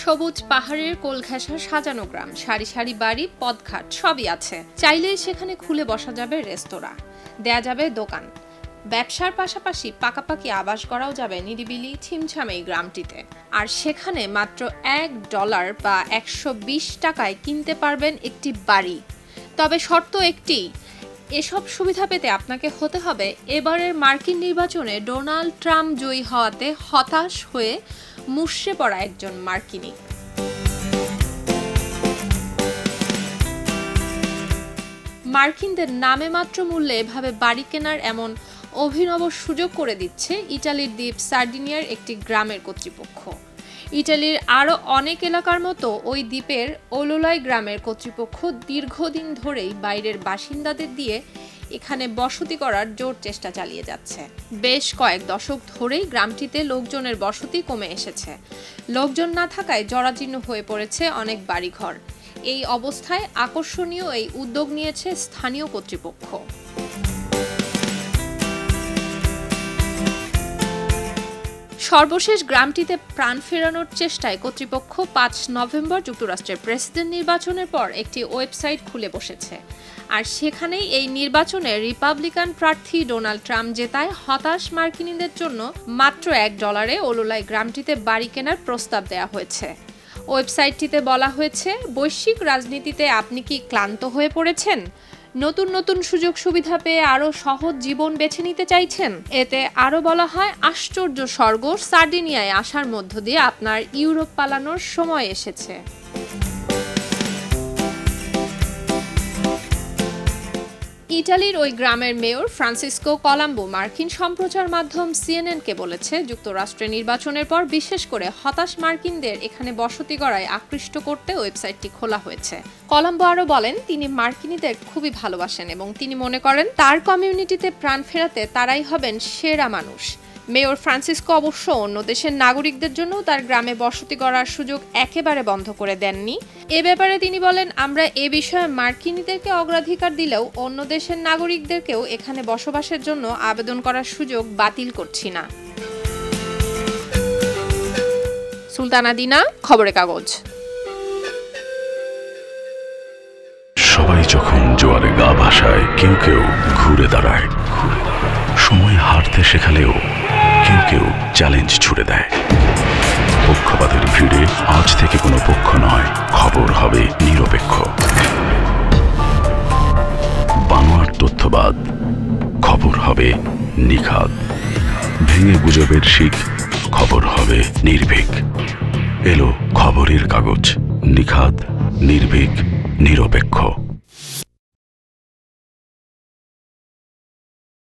সবুজ পাহাড়ের কোল ঘেঁষা সাজানো গ্রাম, সারি সারি বাড়ি, পথঘাট সবই আছে। চাইলেই সেখানে খুলে বসা যাবে রেস্তোরাঁ, দেয়া যাবে দোকান। ব্যবসার পাশাপাশি পাকাপাকি আবাস করাও যাবে নিরিবিলি ছিমছাম এই গ্রামটিতে। আর সেখানে মাত্র $1 বা 120 টাকায় কিনতে পারবেন একটি বাড়ি। তবে শর্ত একটি, এসব সুবিধা পেতে আপনাকে হতে হবে এবারের মার্কিন নির্বাচনে ডোনাল্ড ট্রাম্প জয়ী হওয়াতে হতাশ হয়ে মুষড়ে পড়া একজন মার্কিনী। মার্কিনদের নামে মাত্র মূল্যে এভাবে বাড়ি কেনার এমন অভিনব সুযোগ করে দিচ্ছে ইটালির দ্বীপ সার্ডিনিয়ার একটি গ্রামের কর্তৃপক্ষ। ইটালির আরও অনেক এলাকার মতো ওই দ্বীপের ওলোলাই গ্রামের কর্তৃপক্ষ দীর্ঘদিন ধরেই বাইরের বাসিন্দাদের দিয়ে এখানে বসতি করার জোর চেষ্টা চালিয়ে যাচ্ছে। বেশ কয়েক দশক ধরেই গ্রামটিতে লোকজনের বসতি কমে এসেছে। লোকজন না থাকায় জরাজীর্ণ হয়ে পড়েছে অনেক বাড়িঘর। এই অবস্থায় আকর্ষণীয় এই উদ্যোগ নিয়েছে স্থানীয় কর্তৃপক্ষ। সর্বশেষ গ্রামটিতে প্রাণ ফেরানোর চেষ্টায় কর্তৃপক্ষ 5 নভেম্বর যুক্তরাষ্ট্রের প্রেসিডেন্ট নির্বাচনের পর একটি ওয়েবসাইট খুলে বসেছে। আর সেখানেই এই নির্বাচনে রিপাবলিকান প্রার্থী ডোনাল্ড ট্রাম্প জেতায় হতাশ মার্কিনীদের জন্য মাত্র $1 ওলোলাই গ্রামটিতে বাড়ি কেনার প্রস্তাব দেওয়া হয়েছে। ওয়েবসাইটটিতে বলা হয়েছে, বৈশ্বিক রাজনীতিতে আপনি কি ক্লান্ত হয়ে পড়েছেন? নতুন নতুন সুযোগ সুবিধা পেয়ে আরও সহজ জীবন বেছে নিতে চাইছেন? এতে আরও বলা হয়, আশ্চর্য স্বর্গ সার্ডিনিয়ায় আসার মধ্য দিয়ে আপনার ইউরোপ পালানোর সময় এসেছে। ইটালির ওই গ্রামের মেয়র ফ্রান্সিসকো কলাম্বো মার্কিন সম্প্রচার মাধ্যম সিএনএনকে বলেছে, যুক্তরাষ্ট্রের নির্বাচনের পর বিশেষ করে হতাশ মার্কিনদের এখানে বসতি গড়ায় আকৃষ্ট করতে ওয়েবসাইটটি খোলা হয়েছে। কলাম্বো আরও বলেন, তিনি মার্কিনীদের খুবই ভালোবাসেন এবং তিনি মনে করেন তার কমিউনিটিতে প্রাণ ফেরাতে তারাই হবেন সেরা মানুষ। মেয়র ফ্রান্সিসকো অবশ্য অন্য দেশের নাগরিকদের জন্য তার গ্রামে বসতি গড়ার সুযোগ একেবারে বন্ধ করে দেননি। এ ব্যাপারে তিনি বলেন, আমরা এ বিষয়ে মার্কিনীদেরকে অগ্রাধিকার দিলেও অন্য দেশের নাগরিকদেরকেও এখানে বসবাসের জন্য আবেদন করার সুযোগ বাতিল করছি না। সুলতানা দিনা, খবরের কাগজ। সবাই যখন জোয়ারে গা ভাসায়, কেউ কেউ ঘুরে দাঁড়ায়। সময় হারতে শেখালেও কেউ কেউ চ্যালেঞ্জ ছুড়ে দেয়। পক্ষপাতের ভিড়ে আজ থেকে কোনো পক্ষ নয়, খবর হবে নিরপেক্ষ। বানোয়ার তথ্যবাদ, খবর হবে নিখাদ। ভেঙে গুজবের শিক, খবর হবে নির্ভীক। এলো খবরের কাগজ, নিখাদ, নির্ভীক, নিরপেক্ষ।